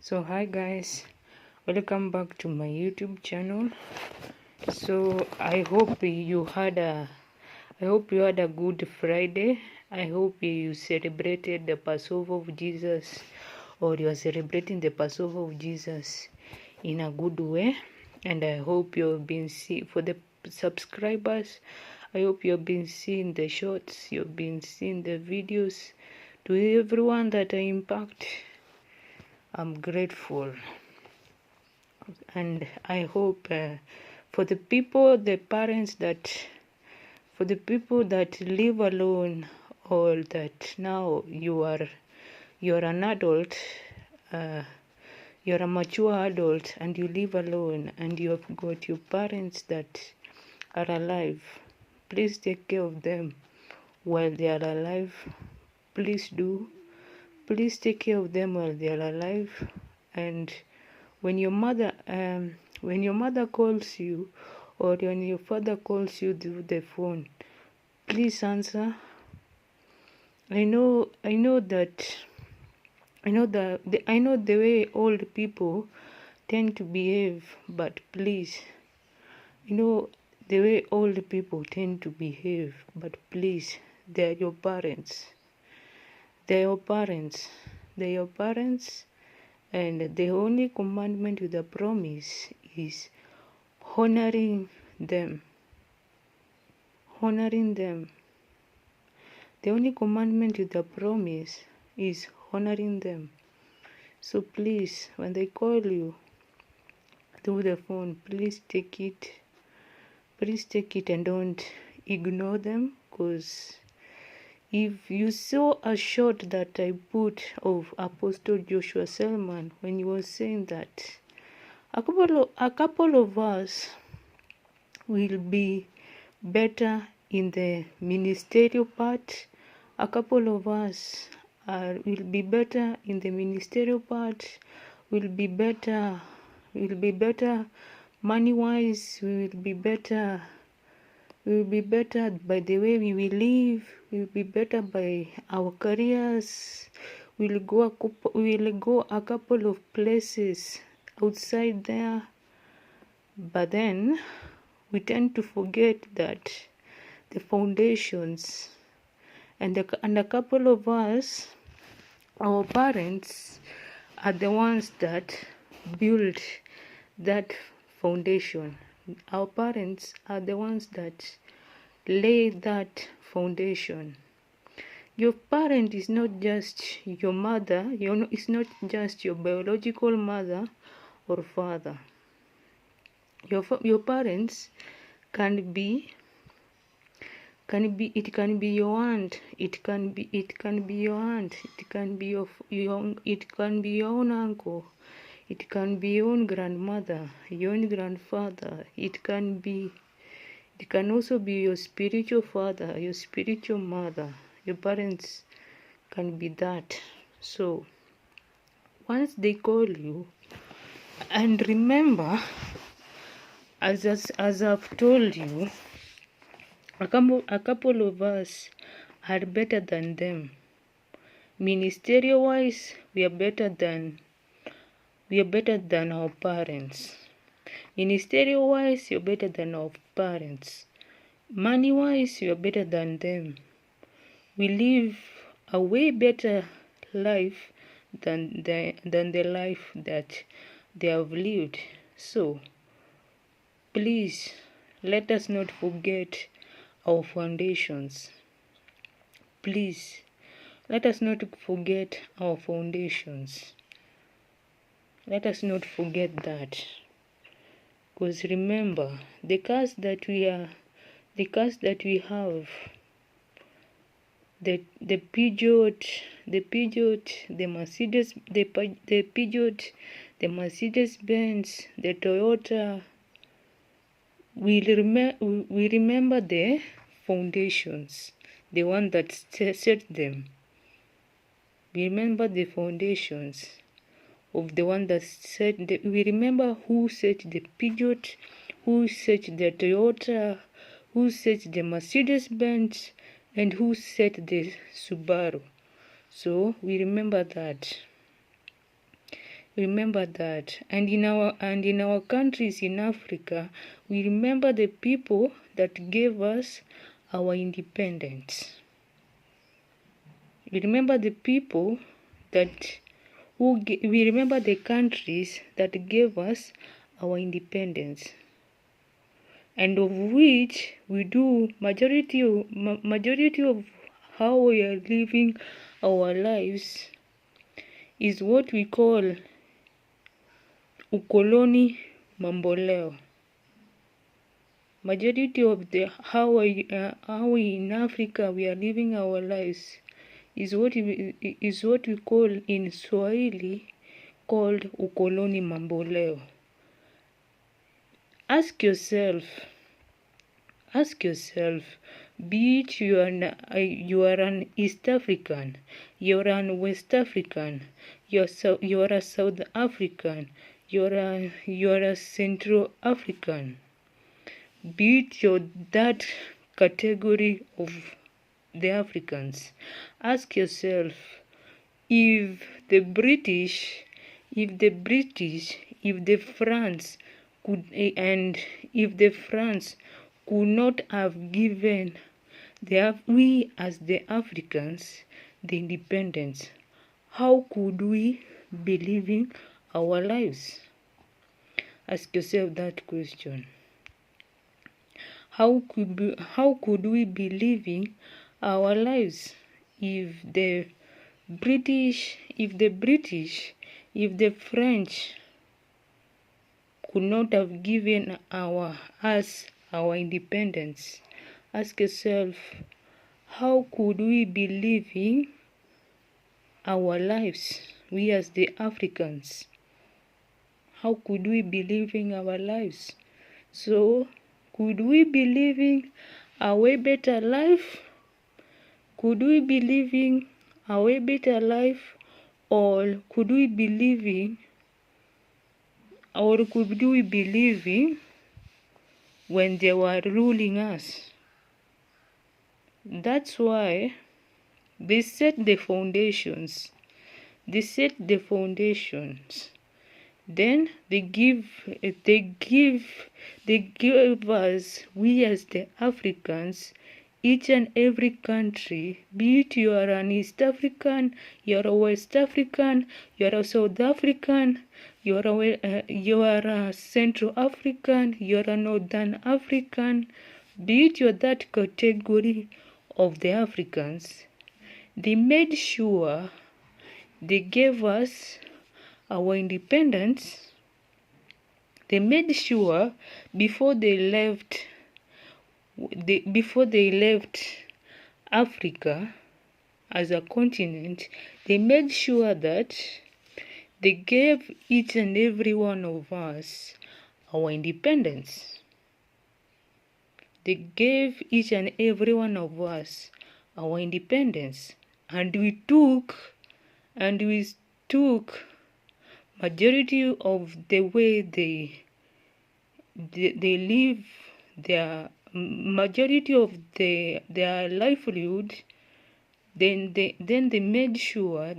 So hi guys, welcome back to my YouTube channel. So I hope you had a good Friday. I hope you celebrated the Passover of Jesus, or you are celebrating the Passover of Jesus in a good way. And I hope you've been for the subscribers. I hope you've been seeing the shorts, you've been seeing the videos. To everyone that I impact, I'm grateful. And I hope for the people, the parents for the people that live alone, or that now you're an adult, uh, you're a mature adult and you live alone and you have got your parents that are alive. Please take care of them while they are alive. Please do. Please take care of them while they are alive. And when your mother calls you, or when your father calls you through the phone, please answer. I know the way old people tend to behave, but please, the way old people tend to behave, but please, they're your parents. They're your parents. They're your parents. And the only commandment with the promise is honoring them. Honoring them. The only commandment with the promise is honoring them. So please, when they call you through the phone, please take it. Please take it and don't ignore them, because if you saw a shot that I put of Apostle Joshua Selman when he was saying that a couple of us will be better in the ministerial part. A couple of us will be better in the ministerial part. Will be better money-wise. We will be better by the way we will live. We will be better by our careers. We will go a couple of places outside there. But then we tend to forget that the foundations, and a couple of us, our parents, are the ones that build that foundation. Our parents are the ones that lay that foundation. Your parent is not just your mother. It's not just your biological mother or father. Your parents can be it can be your aunt, it can be your aunt, it can be your own uncle, it can be your own grandmother, your own grandfather, it can also be your spiritual father, your spiritual mother. Your parents can be that. So once they call you, and remember, as I've told you, a couple of us are better than them. Ministerial wise, we are better than our parents. Ministerial wise, you're better than our parents. Money wise, you're better than them. We live a way better life than the life that they have lived. So please, let us not forget our foundations. Please, let us not forget our foundations. Let us not forget that. Because remember, the curse that we have, the Peugeot, the Mercedes, the Peugeot, the Mercedes-Benz, the Toyota, we remember the foundations, the one that set them. We remember the foundations of the one that set we remember who set the Peugeot, who set the Toyota, who set the Mercedes-Benz, and who set the Subaru. So we remember that. Remember that. And in our countries in Africa, we remember the people that gave us our independence. We remember the people we remember the countries that gave us our independence, and of which we do majority of how we are living our lives is what we call ukoloni mamboleo. Majority of the how we in Africa we are living our lives is what we call in Swahili called ukoloni mamboleo. Ask yourself, be it you are an East African, you're an West African, you're a South African, you're a Central African, be it you're that category of the Africans. Ask yourself, if the France could not have given we as the Africans the independence, how could we be living our lives? Ask yourself that question. How could we be living our lives if the French could not have given us our independence? Ask yourself, how could we be living our lives, we as the Africans? How could we be living our lives? So, could we be living a way better life? Could we be living a way better life, or could we be living when they were ruling us? That's why they set the foundations. Then they give us, we as the Africans, each and every country, be it you are an East African, you are a West African, you are a South African, you are a Central African, you are a Northern African, be it you are that category of the Africans, they made sure they gave us our independence. They made sure before they left Africa as a continent, they made sure that they gave each and every one of us our independence. They gave each and every one of us our independence, and we took majority of the way they live their majority of their livelihood. Then they made sure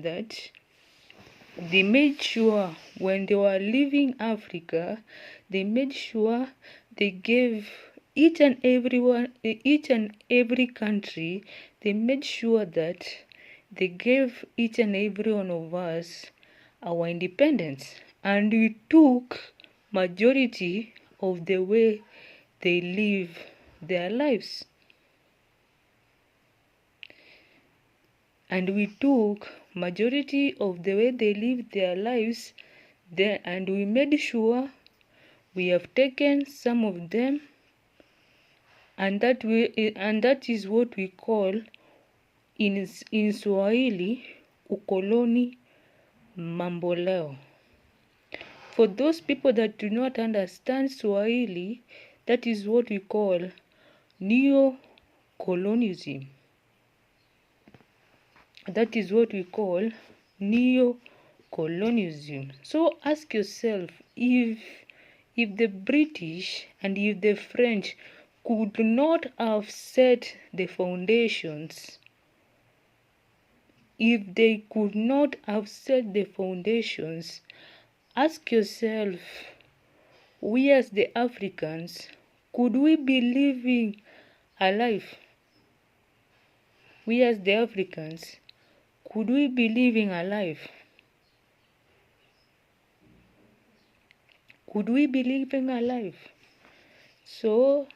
when they were leaving Africa, they made sure they gave each and every country, they made sure that they gave each and every one of us our independence, and we took majority of the way they live their lives. And we took majority of the way they live their lives there, and we made sure we have taken some of them, and that is what we call in Swahili ukoloni mamboleo. For those people that do not understand Swahili, that is what we call neo-colonialism. That is what we call neo-colonialism. So ask yourself, if the British and if the French could not have set the foundations, if they could not have set the foundations, Ask yourself, we as the Africans, could we be living a life? We as the Africans, could we be living a life? Could we be living a life? So,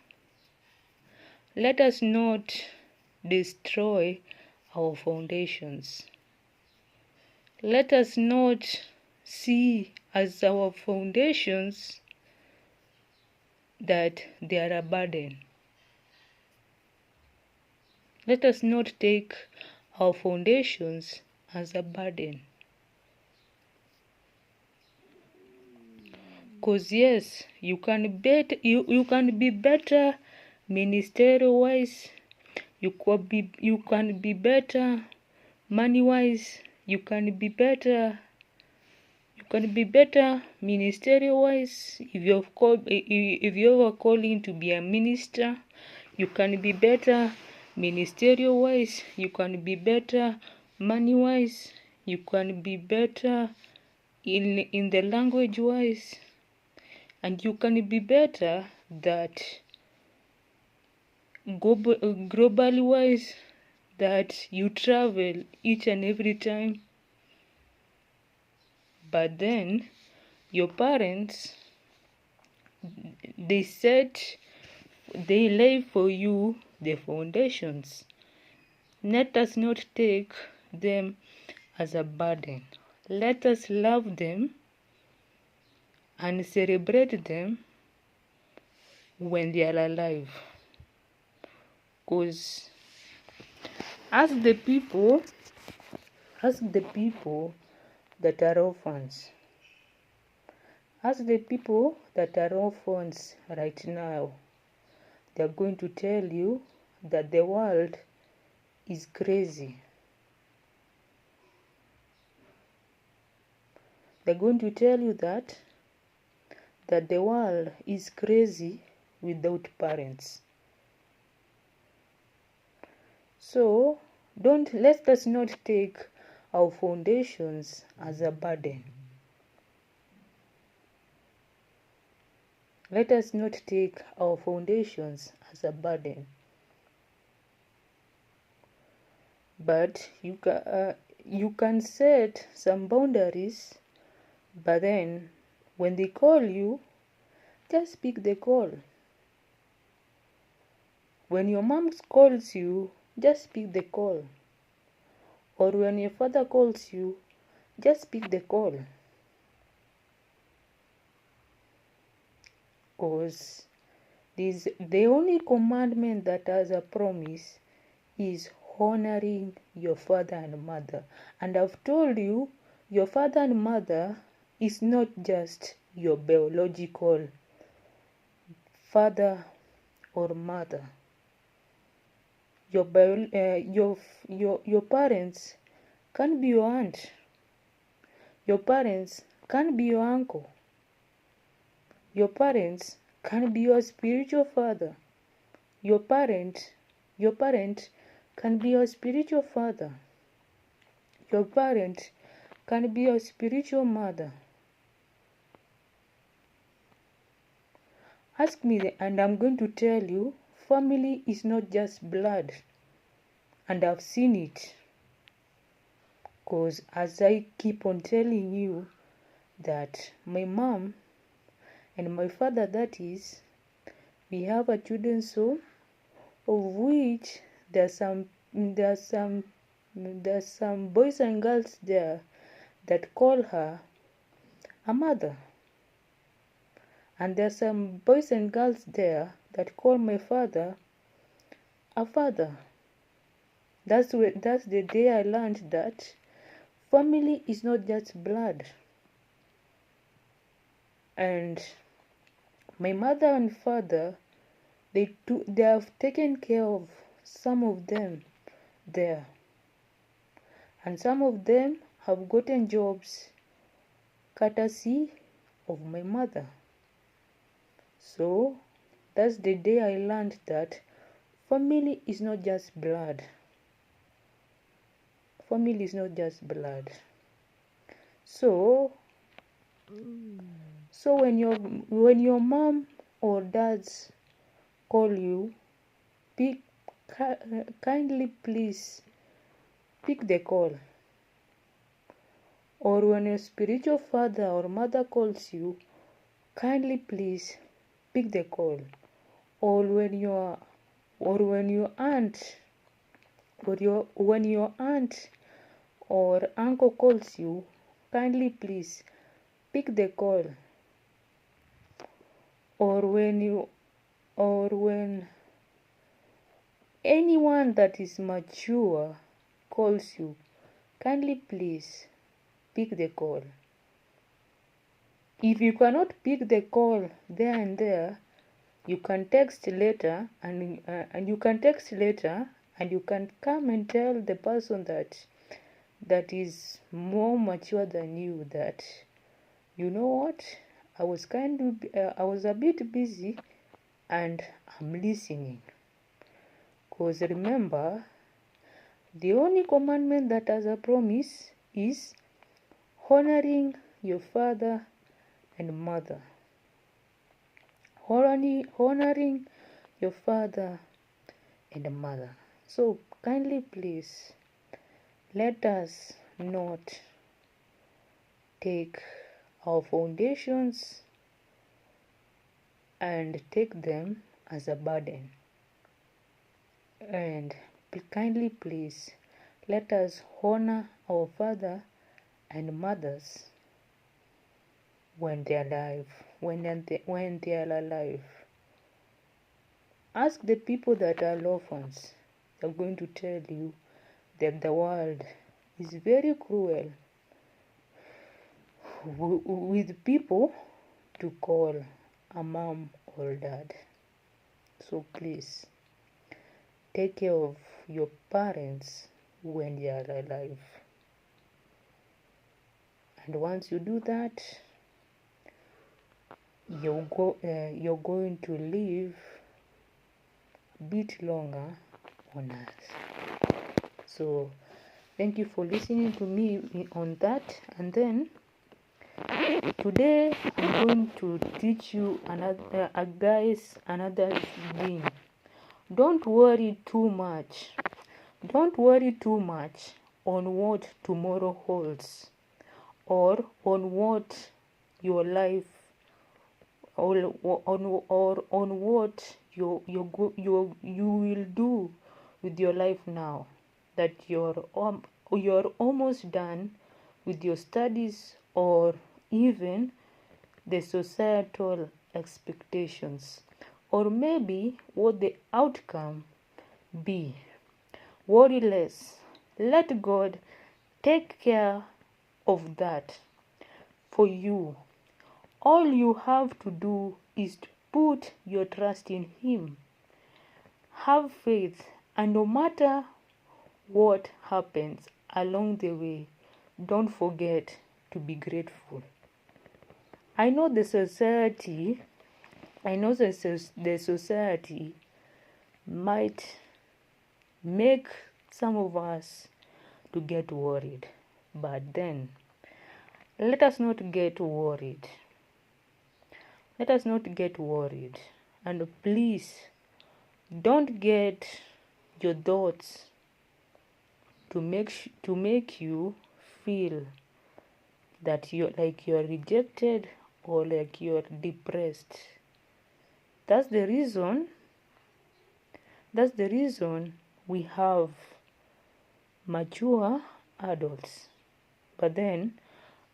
let us not destroy our foundations. Let us not see as our foundations that they are a burden. Let us not take our foundations as a burden. Because yes, you can be better ministerial wise, you can be better money wise, you can be better ministerial wise. If you are calling to be a minister, you can be better ministerial wise, you can be better money wise, you can be better in the language wise, and you can be better that globally wise, that you travel each and every time. But then your parents, they lay for you the foundations. Let us not take them as a burden. Let us love them and celebrate them when they are alive. Because ask the people that are orphans. Ask the people that are orphans right now. They are going to tell you that the world is crazy. They're going to tell you that the world is crazy without parents. So let us not take our foundations as a burden. Let us not take our foundations as a burden. But you can set some boundaries, but then when they call you, just pick the call. When your mom calls you, just pick the call. Or when your father calls you, just pick the call. Because the only commandment that has a promise is honoring your father and mother. And I've told you, your father and mother is not just your biological father or mother. Your parents can be your aunt. Your parents can be your uncle. Your parents can be your spiritual father. Your parent can be your spiritual father. Your parent can be your spiritual mother. Ask me and I'm going to tell you, family is not just blood. And I've seen it. Because as I keep on telling you that my mom and my father, that is, we have a children's home, of which there's some boys and girls there that call her a mother, and there's some boys and girls there that call my father a father. That's the day I learned that family is not just blood. And my mother and father, they have taken care of some of them there, and some of them have gotten jobs courtesy of my mother. So that's the day I learned that family is not just blood. Family is not just blood. So So when your mom or dads call you, kindly please pick the call. Or when your spiritual father or mother calls you, kindly please pick the call. Or when your aunt when your aunt or uncle calls you, kindly please pick the call. Or when anyone that is mature calls you, kindly please pick the call. If you cannot pick the call there and there, you can text later, and you can come and tell the person that is more mature than you that, you know what, I was a bit busy and I'm listening. Because remember, the only commandment that has a promise is honoring your father and mother. Honoring your father and mother. So kindly please, let us not take our foundations and take them as a burden. And kindly please, let us honor our father and mothers when they are alive. When they are alive. Ask the people that are orphans. They're going to tell you that the world is very cruel with people to call a mom or dad. So please, take care of your parents when they are alive. And once you do that, you're going to live a bit longer on earth. So thank you for listening to me on that. And then today I'm going to teach you another thing. Don't worry too much. Don't worry too much on what tomorrow holds, or on what your life, or on what you will do with your life now that you're almost done with your studies, or even the societal expectations, or maybe what the outcome be. Worry less. Let God take care of that for you. All you have to do is to put your trust in Him. Have faith, and no matter what happens along the way, don't forget to be grateful. I know the society might make some of us to get worried, but then let us not get worried. Let us not get worried. And please, don't get your thoughts to make you feel that you're rejected or like you're depressed. That's the reason we have mature adults. But then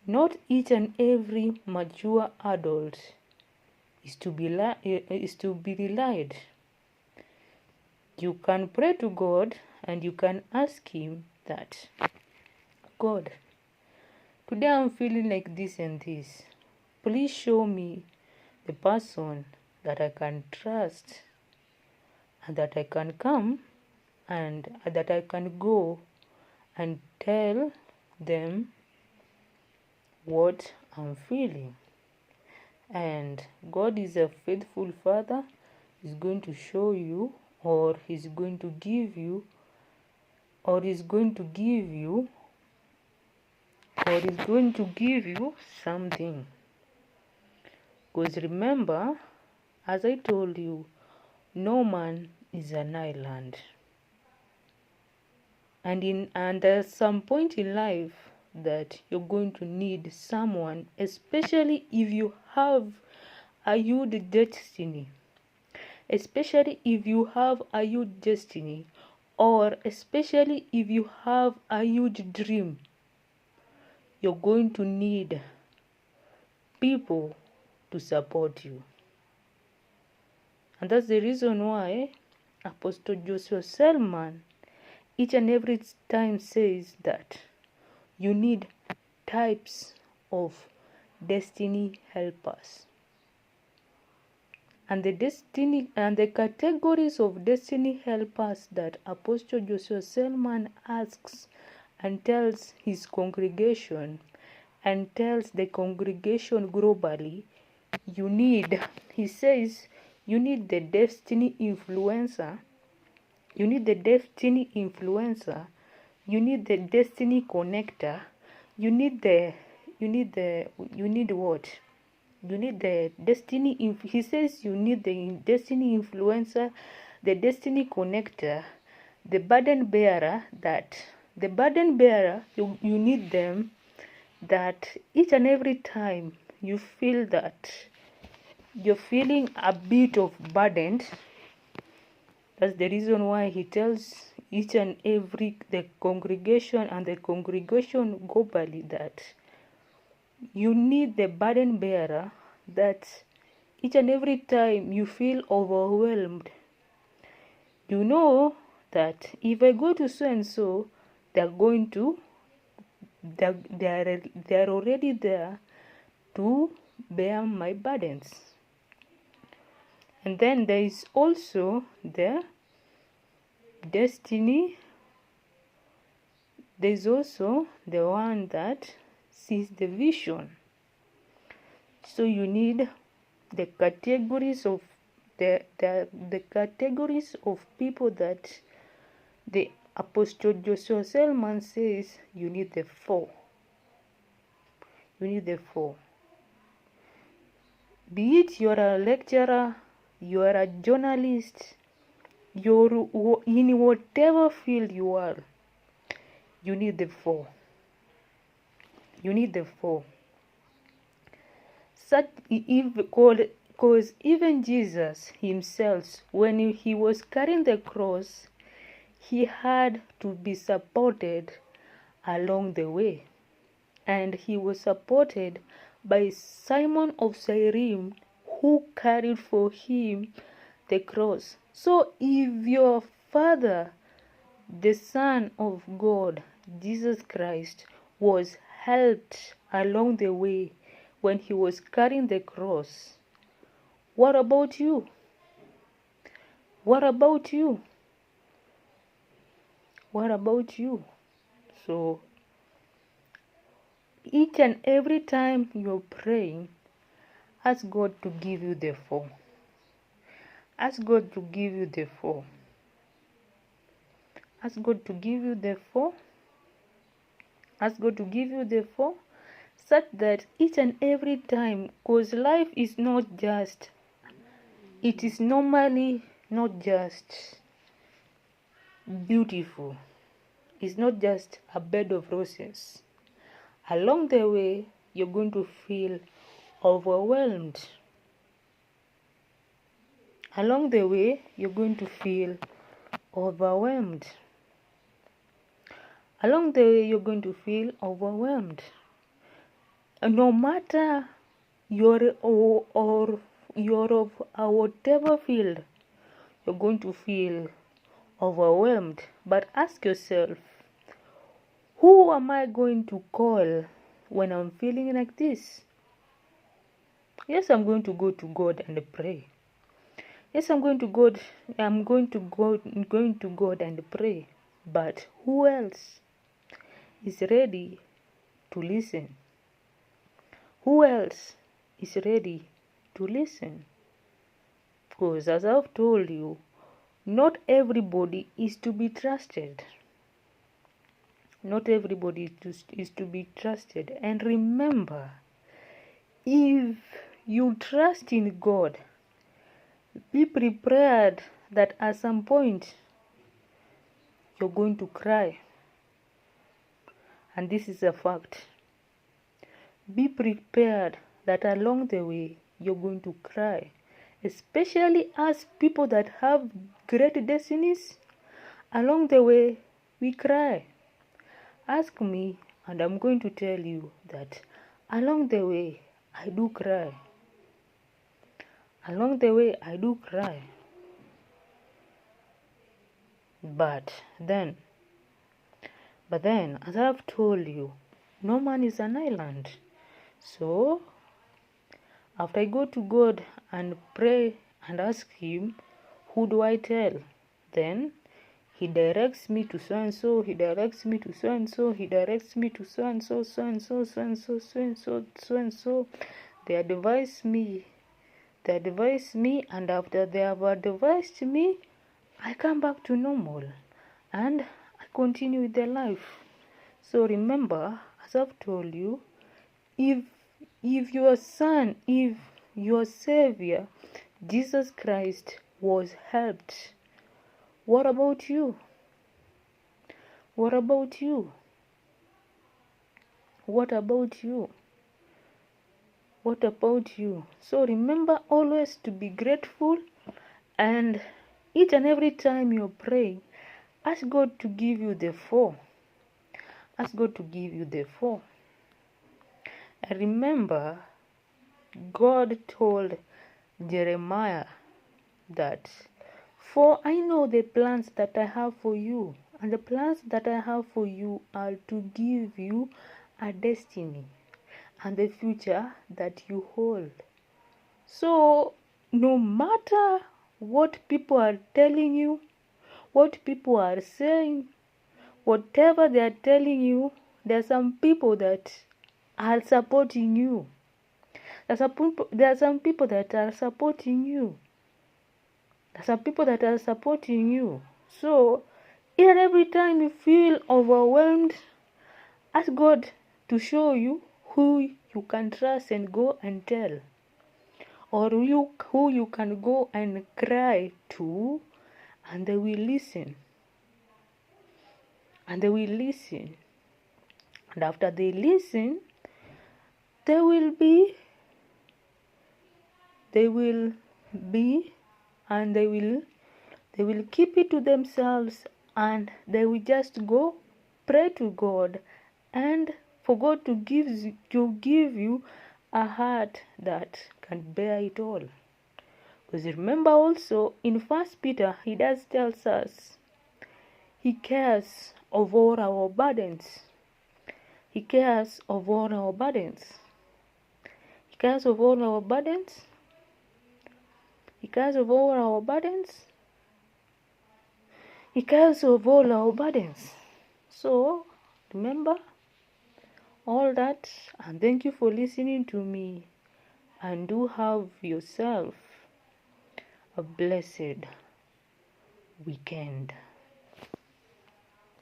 not each and every mature adult is to be relied. You can pray to God and you can ask Him that, God, today I'm feeling like this and this. Please show me the person that I can trust, and that I can come and that I can go and tell them what I'm feeling. And God is a faithful Father. He's going to show you, or He's going to give you, something. Because remember, as I told you, no man is an island. And there's some point in life that you're going to need someone, especially if you have a huge destiny. Especially if you have a huge destiny, or especially if you have a huge dream, you're going to need people to support you. And that's the reason why Apostle Joshua Selman each and every time says that you need types of destiny helpers. And the categories of destiny helpers that Apostle Joshua Selman asks and tells his congregation and tells the congregation globally, he says, you need the destiny influencer, you need the destiny influencer, you need the destiny connector, you need what? You need the destiny, he says you need the destiny influencer, the destiny connector, the burden bearer, you need them, that each and every time you feel that you're feeling a bit of burdened. That's the reason why he tells each and every the congregation globally that you need the burden bearer, that each and every time you feel overwhelmed, you know that if I go to so and so, they're already there to bear my burdens. And then there is also the destiny. There is also the one that sees the vision. So you need the categories of the categories of people that the Apostle Joshua Selman says you need the four. You need the four. Be it you're a lecturer, you're a journalist, you're in whatever field you are, you need the four. You need the four. Because even Jesus himself, when he was carrying the cross, he had to be supported along the way. And he was supported by Simon of Cyrene, who carried for him the cross. So if your Father, the Son of God, Jesus Christ, was helped along the way when he was carrying the cross, what about you? What about you? What about you? So each and every time you're praying, ask God to give you the four. Ask God to give you the four. Ask God to give you the four. Ask God to give you the four, such that each and every time, because life is not just, it is normally not just beautiful. It's not just a bed of roses. Along the way, you're going to feel overwhelmed. Along the way, you're going to feel overwhelmed. Along the way, you're going to feel overwhelmed. No matter you're of whatever field, you're going to feel overwhelmed. But ask yourself, who am I going to call when I'm feeling like this? Yes, I'm going to go to God and pray. Yes, I'm going to God and pray. But who else is ready to listen? Who else is ready to listen? Because as I've told you, not everybody is to be trusted. Not everybody is to be trusted. And remember, if you trust in God, be prepared that at some point you're going to cry. And this is a fact. Be prepared that along the way you're going to cry. Especially as people that have great destinies, along the way we cry. Ask me and I'm going to tell you that along the way I do cry. Along the way I do cry. But then, as I've told you, no man is an island. So, after I go to God and pray and ask Him, who do I tell? Then He directs me to so and so, He directs me to so and so, He directs me to so and so, so and so, so and so, so and so, so and so. They advise me, and after they have advised me, I come back to normal and I continue with their life. So remember, as I've told you, if your son, if your Savior, Jesus Christ, was helped, what about you? What about you? What about you? What about you? So remember always to be grateful, and each and every time you're praying, ask God to give you the 4. Ask God to give you the 4. And remember, God told Jeremiah that, for I know the plans that I have for you, and the plans that I have for you are to give you a destiny and the future that you hold. So, no matter what people are telling you, what people are saying, whatever they are telling you, there are some people that are supporting you. There are some people that are supporting you. There are some people that are supporting you. So, each and every time you feel overwhelmed, ask God to show you who you can trust and go and tell. Or who you can go and cry to, and they will listen. And they will listen. And after they listen, they will keep it to themselves, and they will just go pray to God and for God to give you a heart that can bear it all. Because remember also in 1 Peter, he does tells us He cares of all our burdens. He cares of all our burdens. He cares of all our burdens. He cares of all our burdens. He cares of all our burdens. So, remember all that, and thank you for listening to me, and do have yourself a blessed weekend.